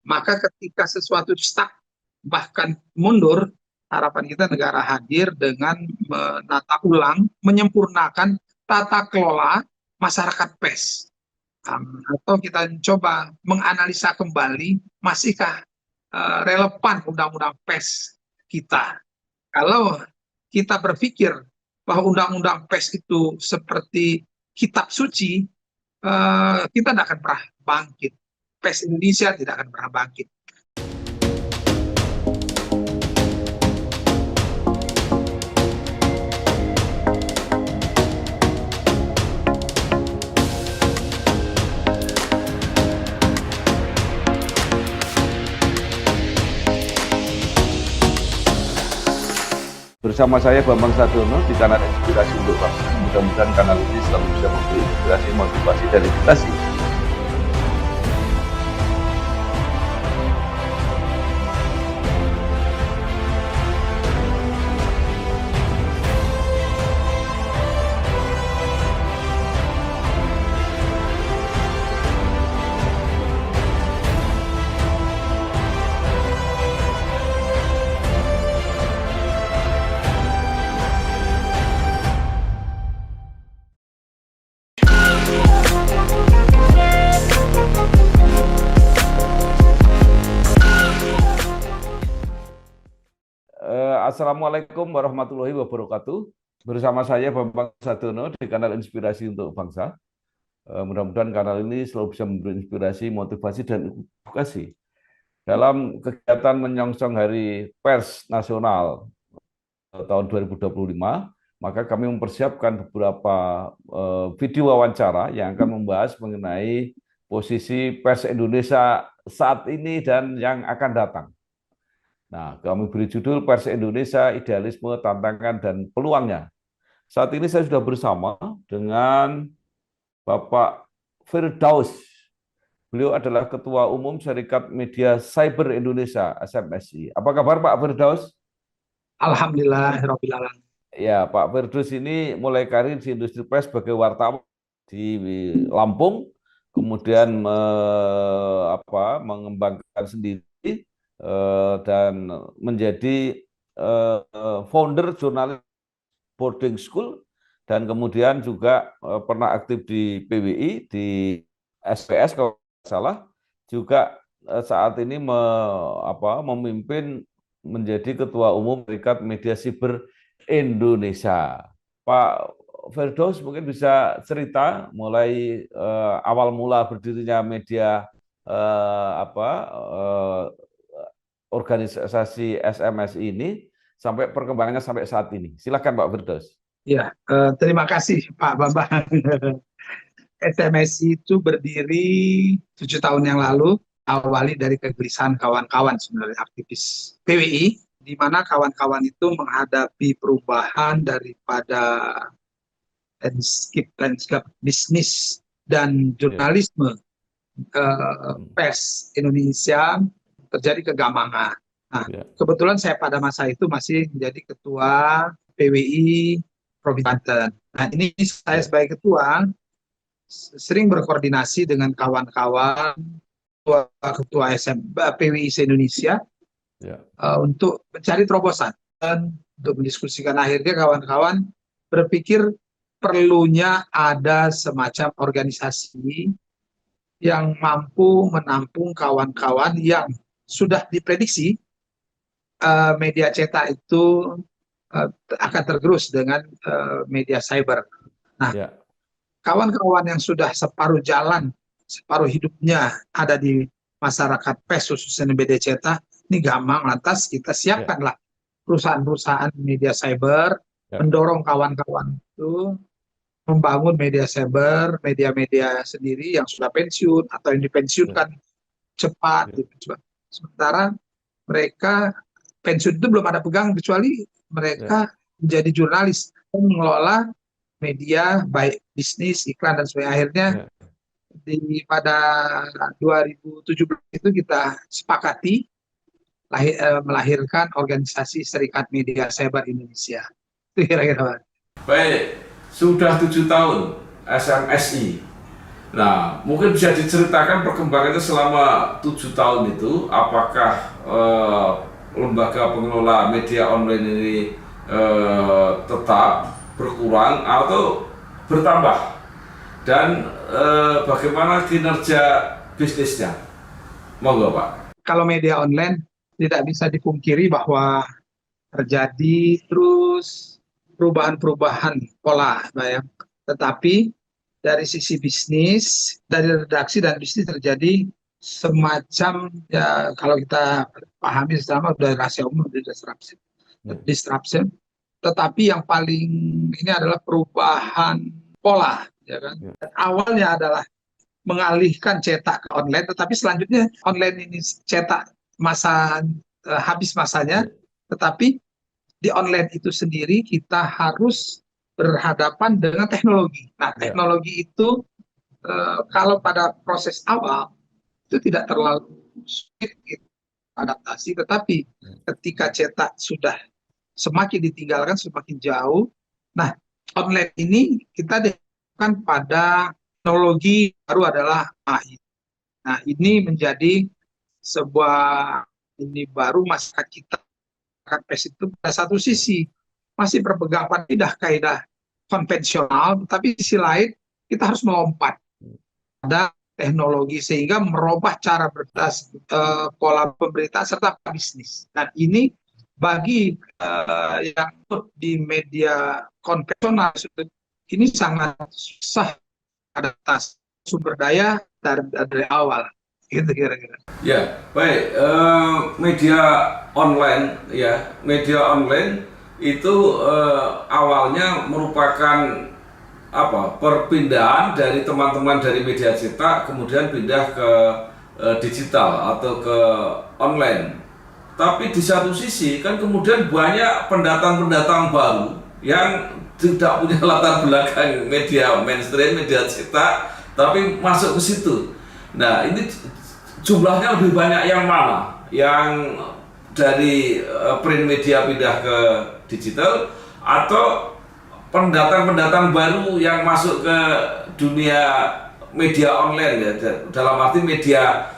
Maka ketika sesuatu stuck bahkan mundur, harapan kita negara hadir dengan menata ulang, menyempurnakan tata kelola masyarakat pers. Atau kita coba menganalisa kembali, masihkah relevan undang-undang pers kita. Kalau kita berpikir bahwa undang-undang pers itu seperti kitab suci, kita tidak akan pernah bangkit. Pers Indonesia tidak akan pernah bangkit. Bersama saya Bambang Sadiono di kanal Inspirasi untuk Bangsa. Mudah-mudahan kanal ini selalu bisa memberi inspirasi, motivasi, dan edukasi. Assalamualaikum warahmatullahi wabarakatuh. Bersama saya Bambang Sadiono di kanal Inspirasi untuk Bangsa. Mudah-mudahan kanal ini selalu bisa memberi inspirasi, motivasi, dan edukasi. Dalam kegiatan menyongsong Hari Pers Nasional tahun 2025, maka kami mempersiapkan beberapa video wawancara yang akan membahas mengenai posisi pers Indonesia saat ini dan yang akan datang. Nah, kami beri judul Pers Indonesia, Idealisme, Tantangan, dan Peluangnya. Saat ini saya sudah bersama dengan Bapak Firdaus. Beliau adalah Ketua Umum Serikat Media Cyber Indonesia, SMSI. Apa kabar Pak Firdaus? Alhamdulillah, Rabbil Alamin. Ya, Pak Firdaus ini mulai karir di industri pers sebagai wartawan di Lampung, kemudian mengembangkan sendiri dan menjadi founder jurnalis boarding school, dan kemudian juga pernah aktif di PWI, di SPS kalau tidak salah, juga saat ini memimpin menjadi Ketua Umum Serikat Media Cyber Indonesia. Pak Firdaus mungkin bisa cerita mulai awal mula berdirinya media organisasi SMS ini sampai perkembangannya sampai saat ini. Silakan Pak Firdaus. Ya, terima kasih Pak Bambang. SMSI itu berdiri 7 tahun yang lalu, awali dari kegelisahan kawan-kawan sebenarnya aktivis PWI, di mana kawan-kawan itu menghadapi perubahan daripada landscape bisnis dan jurnalisme pers Indonesia terjadi kegamangan. Nah, kebetulan saya pada masa itu masih menjadi ketua PWI Provinsi Banten. Nah, ini saya sebagai ketua sering berkoordinasi dengan kawan-kawan ketua PWI se-Indonesia untuk mencari terobosan dan untuk mendiskusikan. Akhirnya kawan-kawan berpikir perlunya ada semacam organisasi yang mampu menampung kawan-kawan yang sudah diprediksi media cetak itu akan tergerus dengan media cyber. Nah, kawan-kawan yang sudah separuh jalan, separuh hidupnya ada di masyarakat pers khususnya media cetak, ini gampang, lantas kita siapkanlah perusahaan-perusahaan media cyber, mendorong kawan-kawan itu membangun media cyber, media-media sendiri yang sudah pensiun atau yang dipensiunkan cepat. Sementara mereka pensiun itu belum ada pegang kecuali mereka menjadi jurnalis, mengelola media baik bisnis, iklan, dan sebagainya. Akhirnya pada 2017 itu kita sepakati melahirkan organisasi Serikat Media Cyber Indonesia. Itu kira-kira. Baik, sudah 7 tahun SMSI. Nah, mungkin bisa diceritakan perkembangannya selama 7 tahun itu, apakah lembaga pengelola media online ini tetap berkurang atau bertambah, dan bagaimana kinerja bisnisnya? Monggo Pak. Kalau media online tidak bisa dipungkiri bahwa terjadi terus perubahan-perubahan pola, Pak ya. Tetapi dari sisi bisnis, dari redaksi dan bisnis terjadi semacam, ya kalau kita pahami sama udah rahasia umum, udah disruption. Tetapi yang paling ini adalah perubahan pola, ya kan. Dan awalnya adalah mengalihkan cetak ke online, tetapi selanjutnya online ini cetak masa habis masanya, tetapi di online itu sendiri kita harus berhadapan dengan teknologi. Nah, teknologi itu kalau pada proses awal itu tidak terlalu sulit adaptasi, tetapi ketika cetak sudah semakin ditinggalkan, semakin jauh. Nah, online ini kita dihadapkan pada teknologi baru adalah AI. Nah, ini menjadi sebuah ini baru masyarakat kita, masyarakat pers itu pada satu sisi masih berpegang pada kaidah-kaidah konvensional, tapi di sisi lain kita harus melompat pada teknologi sehingga merubah cara pola pemberitaan serta bisnis. Dan ini bagi yang di media konvensional ini sangat susah adaptasi sumber daya dari awal, gitu kira-kira. Ya, baik. Media online, ya, media online itu awalnya merupakan apa? Perpindahan dari teman-teman dari media cetak, kemudian pindah ke digital atau ke online. Tapi di satu sisi kan kemudian banyak pendatang-pendatang baru yang tidak punya latar belakang media mainstream, media cetak, tapi masuk ke situ. Nah, ini jumlahnya lebih banyak yang mana? Yang dari print media pindah ke digital, atau pendatang-pendatang baru yang masuk ke dunia media online, ya, dalam arti media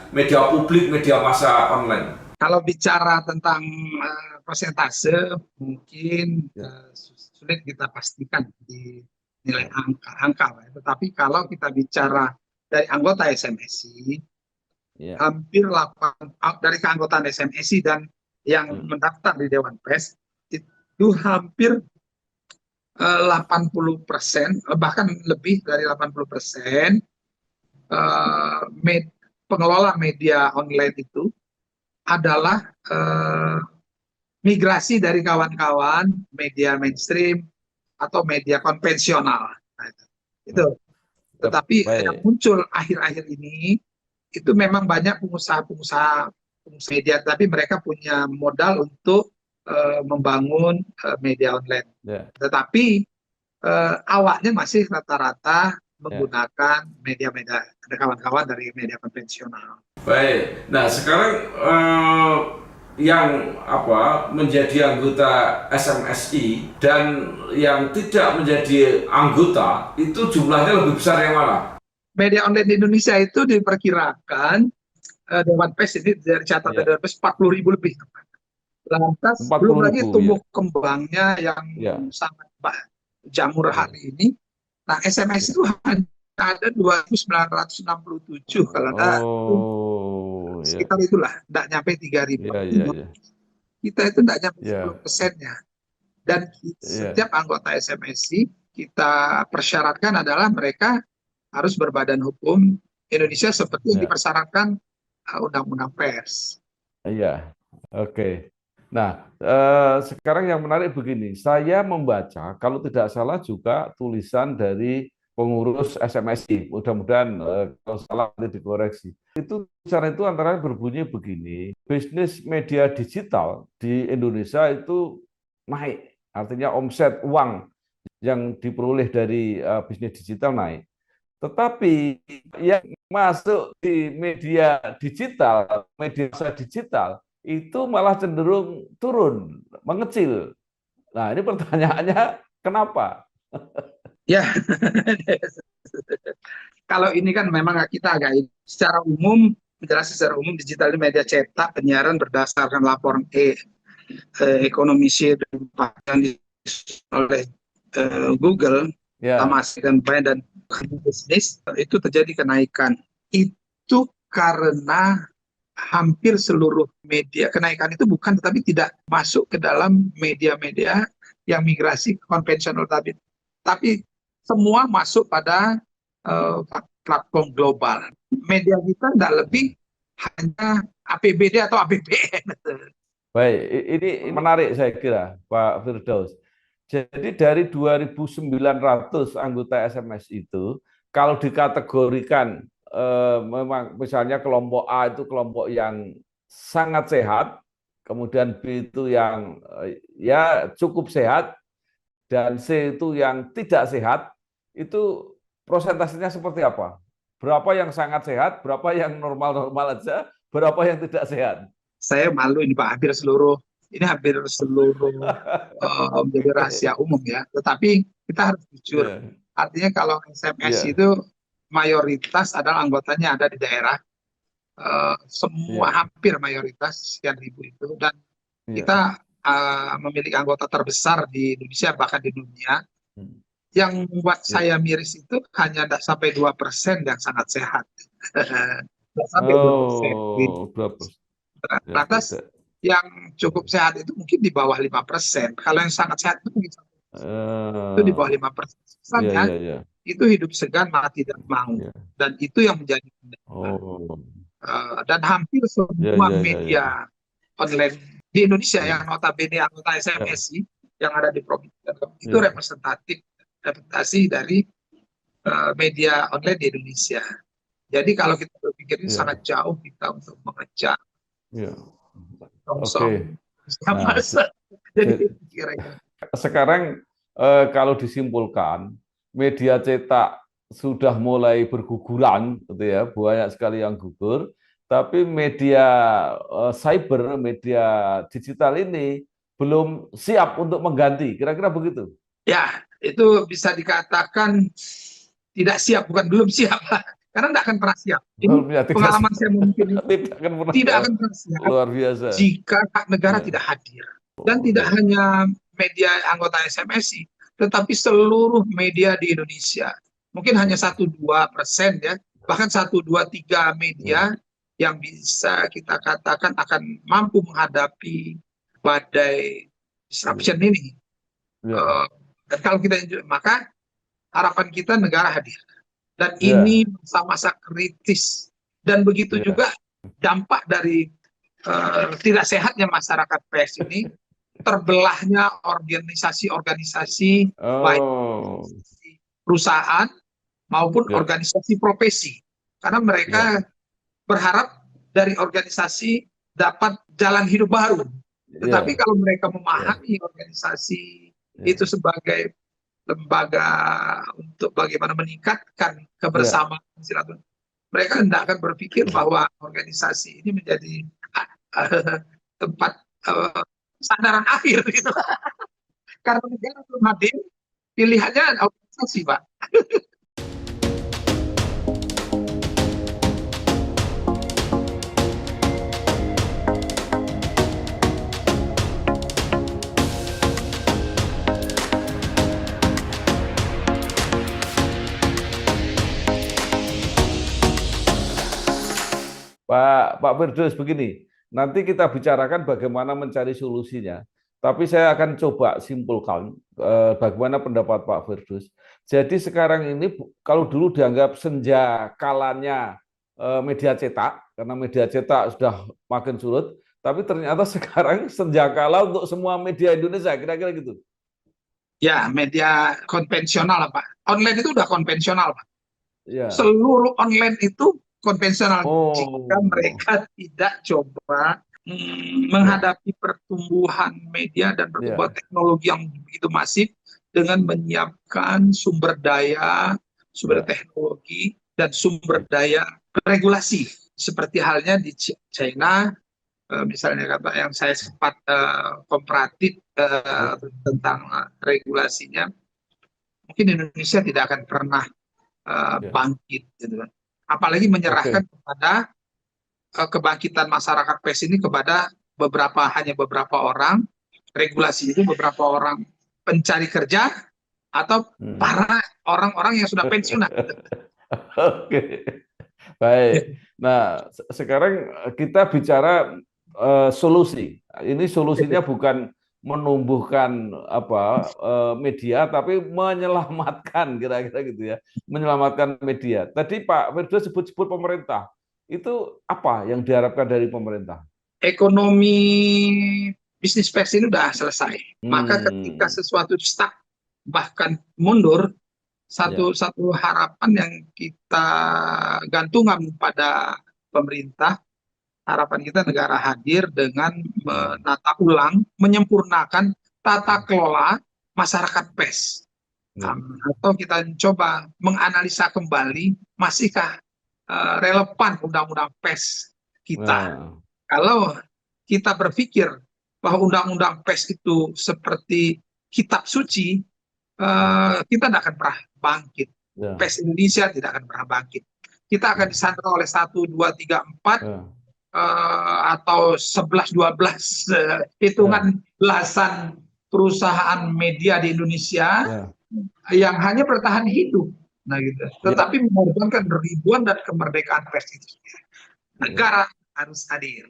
publik, media massa online. Kalau bicara tentang persentase, mungkin sulit kita pastikan di nilai angka. Tetapi kalau kita bicara dari anggota SMSI, hampir 8 dari keanggotaan SMSI dan yang mendaftar di Dewan Pers itu hampir 80%, bahkan lebih dari 80%, pengelola media online itu adalah migrasi dari kawan-kawan media mainstream atau media konvensional. Nah, itu. Tetapi yang muncul akhir-akhir ini itu memang banyak pengusaha-pengusaha media, tapi mereka punya modal untuk membangun media online. Tetapi awalnya masih rata-rata menggunakan media-media, ada kawan-kawan dari media konvensional. Baik, nah sekarang yang menjadi anggota SMSI dan yang tidak menjadi anggota itu jumlahnya lebih besar yang mana? Media online di Indonesia itu diperkirakan Dewan Pers ini dari catatan Dewan Pers 40.000 lebih. Lantas belum lagi tumbuh kembangnya yang sangat jamur hari ini. Nah, SMS itu hanya ada 2.967 kalau ada sekitar itulah, tidak nyampe 3.000. Kita itu tidak nyampe 10%-nya. Dan setiap anggota SMSI kita persyaratkan adalah mereka harus berbadan hukum Indonesia seperti yang dipersyaratkan Undang-Undang Pers. Iya, oke. Nah, sekarang yang menarik begini, saya membaca, kalau tidak salah juga tulisan dari pengurus SMSI, mudah-mudahan kalau salah nanti dikoreksi. Itu tulisan itu antara berbunyi begini, bisnis media digital di Indonesia itu naik, artinya omset uang yang diperoleh dari bisnis digital naik. Tetapi yang masuk di media digital itu malah cenderung turun, mengecil. Nah, ini pertanyaannya kenapa? Ya, Kalau ini kan memang kita agak secara umum, menjelaskan secara umum digital di media cetak penyiaran berdasarkan laporan ekonomi share yang oleh Google, Ya, Temasek dan bisnis itu terjadi kenaikan. Itu karena hampir seluruh media kenaikan itu bukan tetapi tidak masuk ke dalam media-media yang migrasi konvensional tapi semua masuk pada uh, platform global. Media kita tidak lebih hanya APBD atau APBN. baik. Ini menarik saya kira, Pak Firdaus. Jadi dari 2.900 anggota SMS itu, kalau dikategorikan memang misalnya kelompok A itu kelompok yang sangat sehat, kemudian B itu yang ya cukup sehat, dan C itu yang tidak sehat, itu prosentasenya seperti apa? Berapa yang sangat sehat, berapa yang normal-normal aja, berapa yang tidak sehat? Saya malu ini Pak, hampir seluruh menjadi rahasia umum ya. Tetapi kita harus jujur. Ya, Artinya kalau SMS ya, itu mayoritas adalah anggotanya ada di daerah, semua ya, hampir mayoritas sekian ribu itu, dan ya. kita memiliki anggota terbesar di Indonesia bahkan di dunia. Yang membuat Ya. saya miris itu hanya tidak sampai 2% yang sangat sehat. Tidak sampai 2%. Oh, 2%. Ya, Lantas tidak. yang cukup sehat itu mungkin di bawah 5%. Kalau yang sangat sehat itu mungkin itu di Eh, bawah 5%. ya, Misalnya ya, ya, itu hidup segan mati tidak mau. ya. Dan itu yang menjadi kendala. Oh, Dan hampir ya, semua ya, ya, ya, media online di Indonesia ya, yang notabene anggota ya, SMSI yang ada di provinsi itu ya, representasi dari media online di Indonesia. Jadi kalau kita berpikir ini ya, sangat jauh kita untuk mengejar ya. Oke. song-song Nah, sama. Jadi kira-kira sekarang kalau disimpulkan, media cetak sudah mulai berguguran, gitu ya, banyak sekali yang gugur. Tapi media cyber, media digital ini belum siap untuk mengganti. Kira-kira begitu. ya itu bisa dikatakan tidak siap, bukan belum siap, karena tidak akan pernah siap. Ini Ya, tidak pengalaman siap. saya memimpin itu Tidak akan pernah tidak siap. akan pernah siap Luar biasa. jika negara Ya. tidak hadir. Dan tidak Ya. hanya media anggota SMSI, tetapi seluruh media di Indonesia. Mungkin hanya 1-2% ya, bahkan 1-2-3 Ya. media yang bisa kita katakan akan mampu menghadapi badai disruption ini. Ya. Eh, dan kalau kita maka harapan kita negara hadir. Dan ini Ya. masa-masa kritis. Dan begitu Ya. juga dampak dari tidak sehatnya masyarakat pers ini, terbelahnya organisasi-organisasi, baik Oh. perusahaan maupun Ya. organisasi profesi. Karena Ya. mereka berharap dari organisasi dapat jalan hidup baru. Tetapi Ya. kalau mereka Ya. memahami organisasi itu Ya. sebagai lembaga untuk bagaimana meningkatkan Ya. kebersamaan silaturahmi, mereka tidak akan berpikir bahwa organisasi ini menjadi tempat sandaran akhir gitu. Karena negara belum hadir, pilihannya organisasi, Pak. Pak Firdaus, begini, nanti kita bicarakan bagaimana mencari solusinya. Tapi saya akan coba simpulkan bagaimana pendapat Pak Firdaus. Jadi sekarang ini kalau dulu dianggap senja kalanya media cetak, karena media cetak sudah makin surut, tapi ternyata sekarang senja kala untuk semua media Indonesia, kira-kira gitu. Ya, media konvensional, Pak. Online itu udah konvensional, Pak. Ya. Seluruh online itu konvensional jika Oh. mereka tidak coba Ya. menghadapi pertumbuhan media dan pertumbuhan Ya. teknologi yang begitu masif dengan menyiapkan sumber Ya. teknologi, dan sumber daya regulasi. Seperti halnya di China, misalnya kata yang saya sempat komparatif Ya. tentang regulasinya, mungkin Indonesia tidak akan pernah Ya. bangkit, gitu kan. Apalagi Oke. menyerahkan kepada kebangkitan masyarakat pers ini kepada hanya beberapa orang, regulasi itu beberapa orang pencari kerja atau Hmm. para orang-orang yang sudah pensiunan. Oke, baik. Nah, sekarang kita bicara solusi. Ini solusinya bukan menumbuhkan apa media, tapi menyelamatkan kira-kira gitu ya, menyelamatkan media. Tadi Pak Firdaus sebut-sebut pemerintah. Itu apa yang diharapkan dari pemerintah? Ekonomi bisnis pers ini sudah selesai. Maka ketika Hmm, sesuatu stuck bahkan mundur, satu ya, satu harapan yang kita gantungkan pada pemerintah, harapan kita negara hadir dengan hmm, menata ulang, menyempurnakan tata kelola masyarakat pers. ya, Atau kita coba menganalisa kembali, masihkah relevan undang-undang pers kita. nah, Kalau kita berpikir bahwa undang-undang pers itu seperti kitab suci, ya, kita tidak akan pernah bangkit. ya, Pers Indonesia tidak akan pernah bangkit. Kita akan ya, disandra oleh satu, dua, tiga, empat, ya, atau 11, 12 ya, hitungan belasan perusahaan media di Indonesia ya, yang hanya bertahan hidup. Nah gitu. ya, Tetapi mengorbankan ribuan dan kemerdekaan pers itu. ya. Negara harus hadir.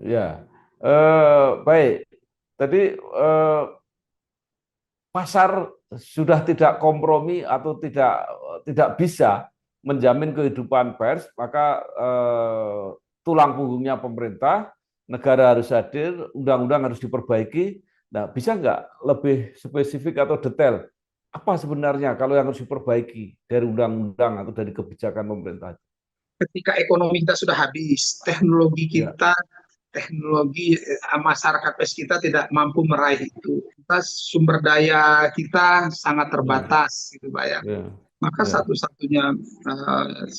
Ya, baik. Tadi pasar sudah tidak kompromi atau tidak bisa menjamin kehidupan pers, maka tulang punggungnya pemerintah, negara harus hadir, undang-undang harus diperbaiki. Nah, bisa nggak lebih spesifik atau detail apa sebenarnya kalau yang harus diperbaiki dari undang-undang atau dari kebijakan pemerintah? Ketika ekonomi kita sudah habis, teknologi Ya, kita, teknologi masyarakat pers kita tidak mampu meraih itu. Kita, sumber daya kita sangat ya, terbatas, gitu Pak ya. ya, Maka ya, satu-satunya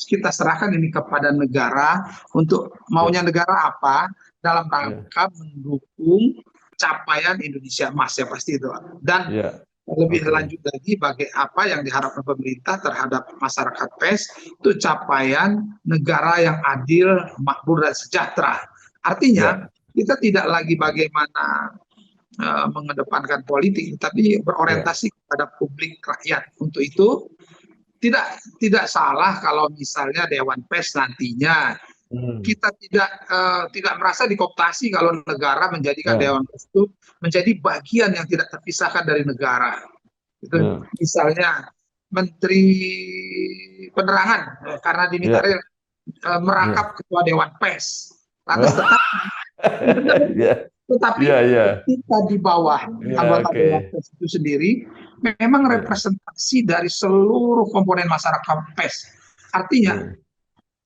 kita serahkan ini kepada negara untuk maunya ya, negara apa dalam ya, rangka mendukung capaian Indonesia Emas ya pasti itu. Dan ya. lebih Oke. lanjut lagi apa yang diharapkan pemerintah terhadap masyarakat pers itu capaian negara yang adil, makmur dan sejahtera. Artinya Ya, kita tidak lagi bagaimana mengedepankan politik, tapi ya. berorientasi kepada publik rakyat. Untuk itu tidak tidak salah kalau misalnya Dewan Pers nantinya Hmm. kita tidak merasa dikooptasi kalau negara menjadikan Ya, Dewan Pers itu menjadi bagian yang tidak terpisahkan dari negara. Itu ya, misalnya Menteri Penerangan karena diminta ya, ya. merangkap ketua Dewan Pers. Lantas Ya, tetapi ya, ya, ketika di bawah ya, anggota oke. Dewan Pers itu sendiri memang Ya, representasi dari seluruh komponen masyarakat pers. Artinya ya.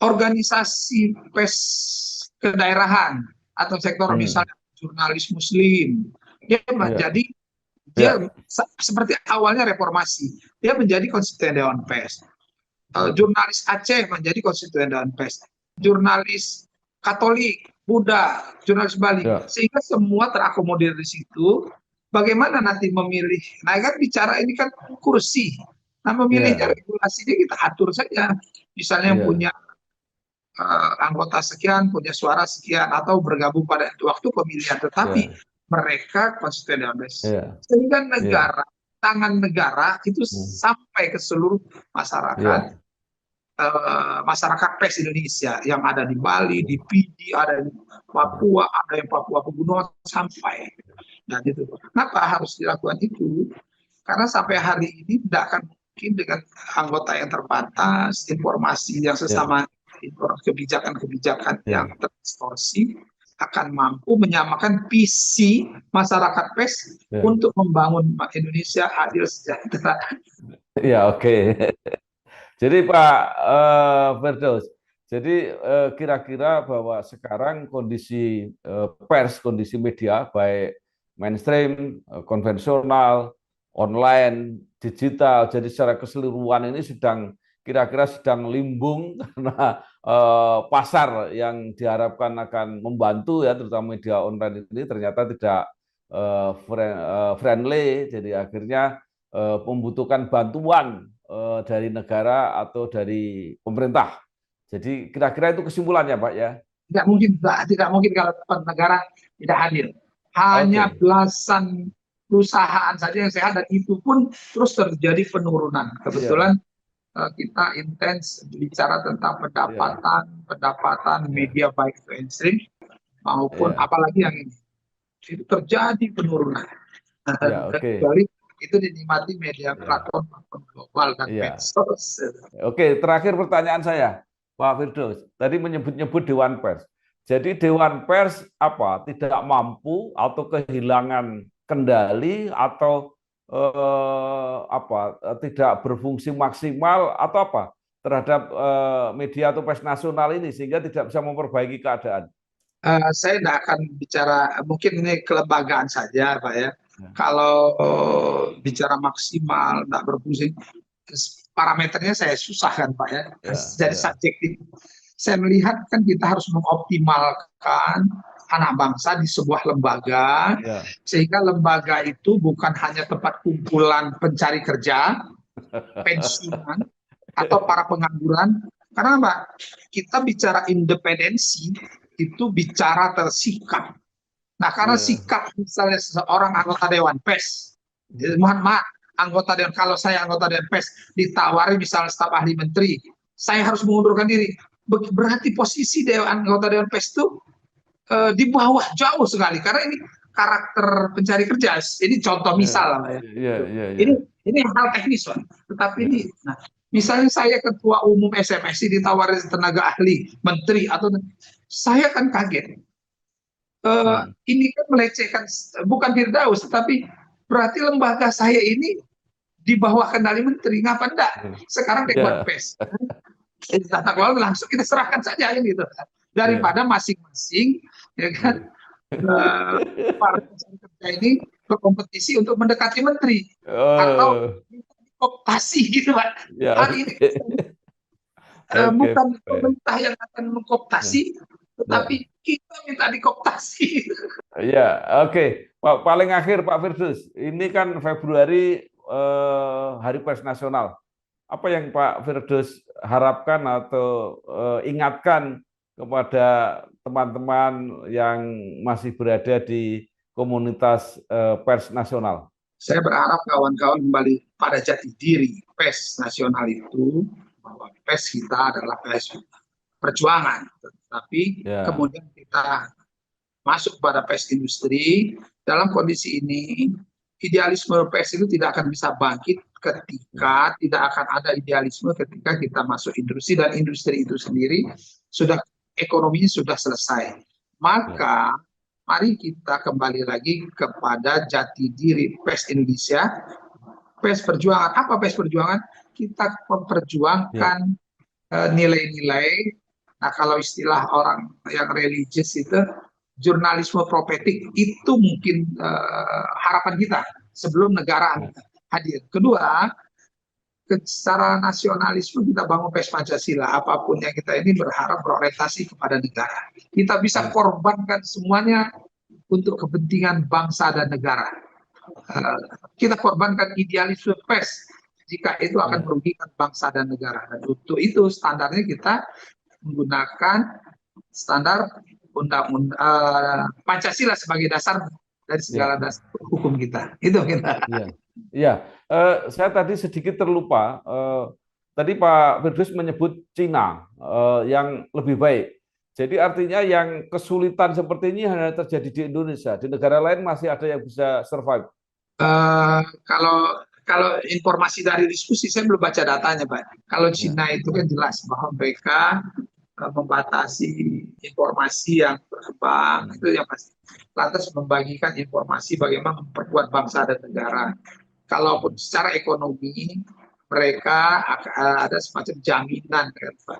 organisasi pers kedaerahan atau sektor Hmm. misalnya jurnalis muslim dia Ya, menjadi dia ya, seperti awalnya reformasi dia menjadi konstituen Dewan Pers. ya, Jurnalis Aceh menjadi konstituen Dewan Pers, jurnalis Katolik, Buddha, jurnalis Bali, ya, sehingga semua terakomodir di situ. Bagaimana nanti memilih? Nah kan bicara ini kan kursi. Nah memilihnya ya, regulasinya kita atur saja. Misalnya yang punya ya, anggota sekian, punya suara sekian, atau bergabung pada waktu pemilihan. Tetapi ya, mereka konstituen Dewan Pers. ya, Sehingga ya, negara, tangan negara itu hmm, sampai ke seluruh masyarakat ya, masyarakat pers Indonesia yang ada di Bali, di Pidi, ada di Papua, ada yang Papua Pegunungan sampai. Dan itu kenapa harus dilakukan itu? Karena sampai hari ini tidak akan mungkin dengan anggota yang terbatas, informasi yang ya, sesama, kebijakan-kebijakan yang ya, terdistorsi akan mampu menyamakan visi masyarakat pers ya, untuk membangun Indonesia adil sejahtera. ya, oke. Jadi Pak Firdaus, jadi kira-kira bahwa sekarang kondisi pers, kondisi media, baik mainstream, konvensional, online, digital, jadi secara keseluruhan ini kira-kira sedang limbung karena pasar yang diharapkan akan membantu ya, terutama media online ini ternyata tidak friendly, jadi akhirnya membutuhkan bantuan dari negara atau dari pemerintah. Jadi kira-kira itu kesimpulannya, Pak ya. Tidak mungkin, tidak mungkin kalau negara tidak hadir. Hanya Oke. belasan perusahaan saja yang sehat dan itu pun terus terjadi penurunan. Ya, Kebetulan kita intens bicara tentang ya, pendapatan ya, media baik mainstream maupun ya, apalagi yang ini. Itu terjadi penurunan. ya, Dan oke. kembali itu dinikmati media Ya, platform global dan ya. medsos. Oke, terakhir pertanyaan saya, Pak Firdaus. Tadi menyebut-nyebut Dewan Pers. Jadi Dewan Pers apa? Tidak mampu atau kehilangan kendali atau tidak berfungsi maksimal atau apa terhadap media atau pers nasional ini sehingga tidak bisa memperbaiki keadaan. Saya tidak akan bicara, mungkin ini kelembagaan saja, Pak ya. Ya, Kalau bicara maksimal, tidak berfungsi, parameternya saya susahkan, Pak ya. ya, Jadi ya, subjektif. Saya melihat kan kita harus mengoptimalkan anak bangsa di sebuah lembaga, ya, sehingga lembaga itu bukan hanya tempat kumpulan pencari kerja, pensiunan, atau para pengangguran. Karena Mbak, kita bicara independensi itu bicara tersikap. Nah, karena ya, sikap misalnya seseorang anggota Dewan Pers, mohon maaf, anggota Dewan, kalau saya anggota Dewan Pers ditawari misalnya staf ahli menteri, saya harus mengundurkan diri. Berarti posisi anggota Dewan Pers itu di bawah jauh sekali karena ini karakter pencari kerja. Ini contoh ya, misal lah ya. ya, ya, Ini ya, ini hal teknis, Pak. Tetapi ini, ya, nah, misalnya saya ketua umum SMSI ditawarin tenaga ahli menteri atau saya kan kaget. hmm, Ini kan melecehkan bukan Firdaus, tapi berarti lembaga saya ini di bawah kendali menteri, ngapa enggak? Sekarang Dewan ya, Pers, tata kelola langsung kita serahkan saja ini gitu. ya, Daripada masing-masing, ya kan, ya. para pencari kerja ini berkompetisi untuk mendekati menteri atau Oh, kooptasi gitu Pak. ya, Hal ini oke, oke, bukan baik. pemerintah yang akan Ya, mengkooptasi, tetapi ya. kita minta dikooptasi. Ya, oke. Pak, paling akhir Pak Firdaus, ini kan Februari Hari Pers Nasional. Apa yang Pak Firdaus harapkan atau ingatkan kepada teman-teman yang masih berada di komunitas pers nasional? Saya berharap kawan-kawan kembali pada jati diri pers nasional itu, bahwa pers kita adalah pers perjuangan, tapi Ya, kemudian kita masuk pada pers industri. Dalam kondisi ini idealisme pers itu tidak akan bisa bangkit ketika tidak akan ada idealisme ketika kita masuk industri dan industri itu sendiri sudah ekonominya sudah selesai. ya, Maka mari kita kembali lagi kepada jati diri pers Indonesia, pers perjuangan. Apa pers perjuangan? Kita ya, memperjuangkan nilai-nilai. Nah, kalau istilah orang yang religius itu jurnalisme profetik itu mungkin harapan kita sebelum negara ya, hadir. Kedua, secara nasionalisme kita bangun pes Pancasila, apapun yang kita ini berharap berorientasi kepada negara. Kita bisa ya, korbankan semuanya untuk kepentingan bangsa dan negara. Kita korbankan idealisme pers jika itu akan ya, merugikan bangsa dan negara. Dan untuk itu standarnya kita menggunakan standar undang-undang Pancasila sebagai dasar dari segala ya. dasar hukum kita. Itu kita. Iya, iya. Saya tadi sedikit terlupa. Tadi Pak Firdaus menyebut Cina yang lebih baik. Jadi artinya yang kesulitan seperti ini hanya terjadi di Indonesia. Di negara lain masih ada yang bisa survive. Kalau kalau informasi dari diskusi saya belum baca datanya, Pak. Kalau Ya, Cina itu kan jelas bahwa mereka membatasi informasi yang berkembang hmm, itu yang pasti. Lantas membagikan informasi bagaimana memperkuat bangsa dan negara. Kalaupun secara ekonomi mereka ada semacam jaminan kan, Pak.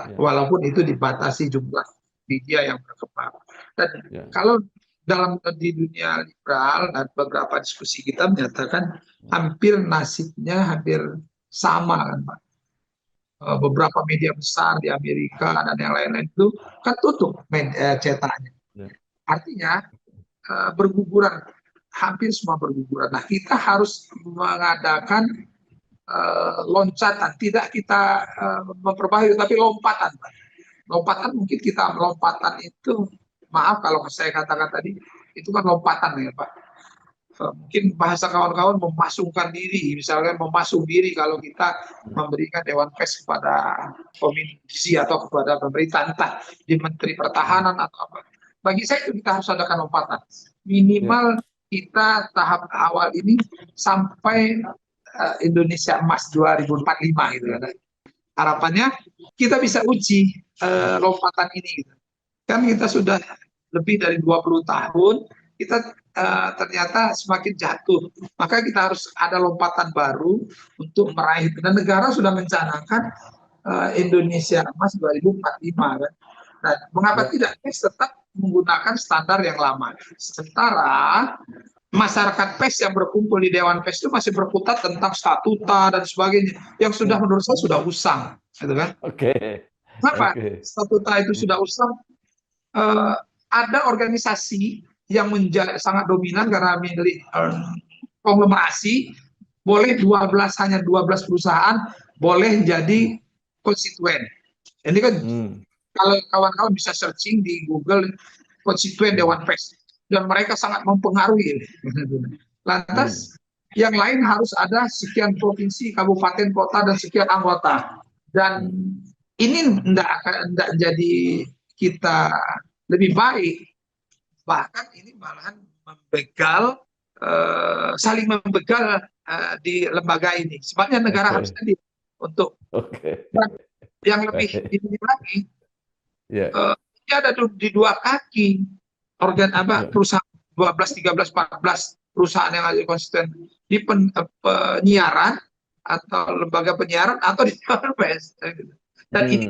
ya, Walaupun itu dibatasi jumlah media yang berkembang. Dan ya, kalau dalam di dunia liberal dan beberapa diskusi kita menyatakan hampir nasibnya hampir sama kan Pak. Beberapa media besar di Amerika dan yang lain-lain itu kan tutup cetaknya. ya, Artinya berguguran, hampir semua berguguran. Nah kita harus mengadakan loncatan, tidak kita memperbaiki, tapi lompatan, Pak. Lompatan mungkin kita lompatan itu, maaf kalau saya katakan tadi, itu kan lompatan ya Pak. Mungkin bahasa kawan-kawan memasungkan diri, misalnya memasung diri kalau kita memberikan Dewan Pers kepada Komisi atau kepada pemerintah, entah di Menteri Pertahanan atau apa. Bagi saya itu kita harus adakan lompatan. Minimal kita tahap awal ini sampai Indonesia Emas 2045 gitu kan. Harapannya kita bisa uji lompatan ini gitu. Kan kita sudah lebih dari 20 tahun kita ternyata semakin jatuh, maka kita harus ada lompatan baru untuk meraih, dan negara sudah mencanangkan Indonesia Emas 2045 kan. Nah, mengapa tidak tetap menggunakan standar yang lama, sementara masyarakat PES yang berkumpul di Dewan PES itu masih berkutat tentang statuta dan sebagainya, yang sudah menurut saya sudah usang, gitu kan? Kenapa statuta itu sudah usang? Ada organisasi yang menjadi sangat dominan karena milik konglomerasi, boleh hanya 12 perusahaan boleh jadi konstituen. Ini kan kalau kawan-kawan bisa searching di Google konstituen Dewan Pers, dan mereka sangat mempengaruhi. Lantas yang lain harus ada sekian provinsi, kabupaten, kota, dan sekian anggota. Dan ini tidak jadi kita lebih baik, bahkan ini malahan membegal, saling membegal di lembaga ini. Sebabnya negara harus tadi untuk yang lebih ini lagi, ini ada di dua kaki organ perusahaan 12, 13, 14 perusahaan yang ada konsisten di penyiaran atau lembaga penyiaran atau di Dewan Pers. Dan ini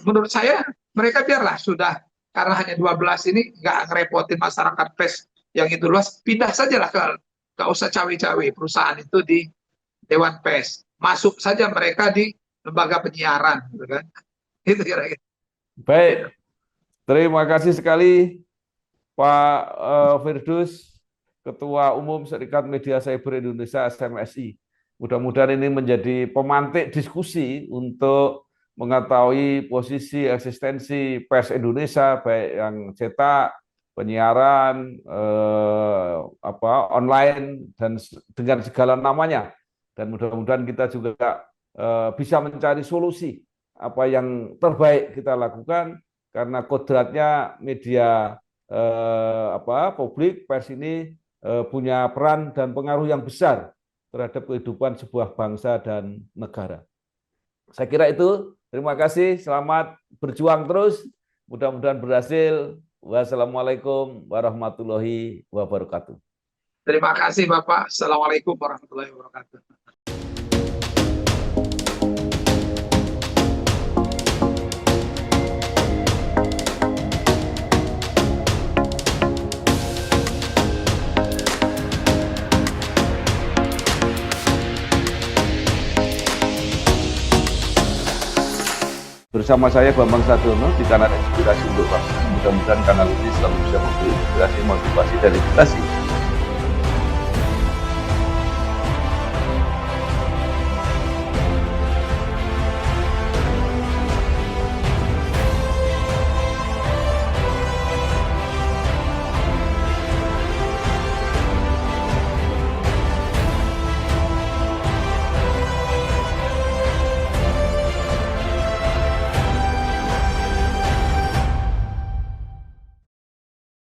menurut saya mereka biarlah sudah, karena hanya 12 ini nggak ngerepotin masyarakat PES yang itu luas, pindah sajalah nggak usah cawe-cawe perusahaan itu di Dewan PES, masuk saja mereka di lembaga penyiaran, gitu kan? Itu kira-kira. Baik, terima kasih sekali Pak Firdaus, Ketua Umum Serikat Media Cyber Indonesia (SMSI). Mudah-mudahan ini menjadi pemantik diskusi untuk mengetahui posisi eksistensi pers Indonesia, baik yang cetak, penyiaran, online, dan dengan segala namanya. Dan mudah-mudahan kita juga bisa mencari solusi apa yang terbaik kita lakukan, karena kodratnya media publik, pers ini punya peran dan pengaruh yang besar terhadap kehidupan sebuah bangsa dan negara. Saya kira itu. Terima kasih, selamat berjuang terus, mudah-mudahan berhasil. Wassalamualaikum warahmatullahi wabarakatuh. Terima kasih Bapak. Assalamualaikum warahmatullahi wabarakatuh. Bersama saya Bambang Sadiono di kanal Inspirasi untuk Bangsa. Mudah-mudahan kanal ini selalu bisa memberi inspirasi, motivasi, dan edukasi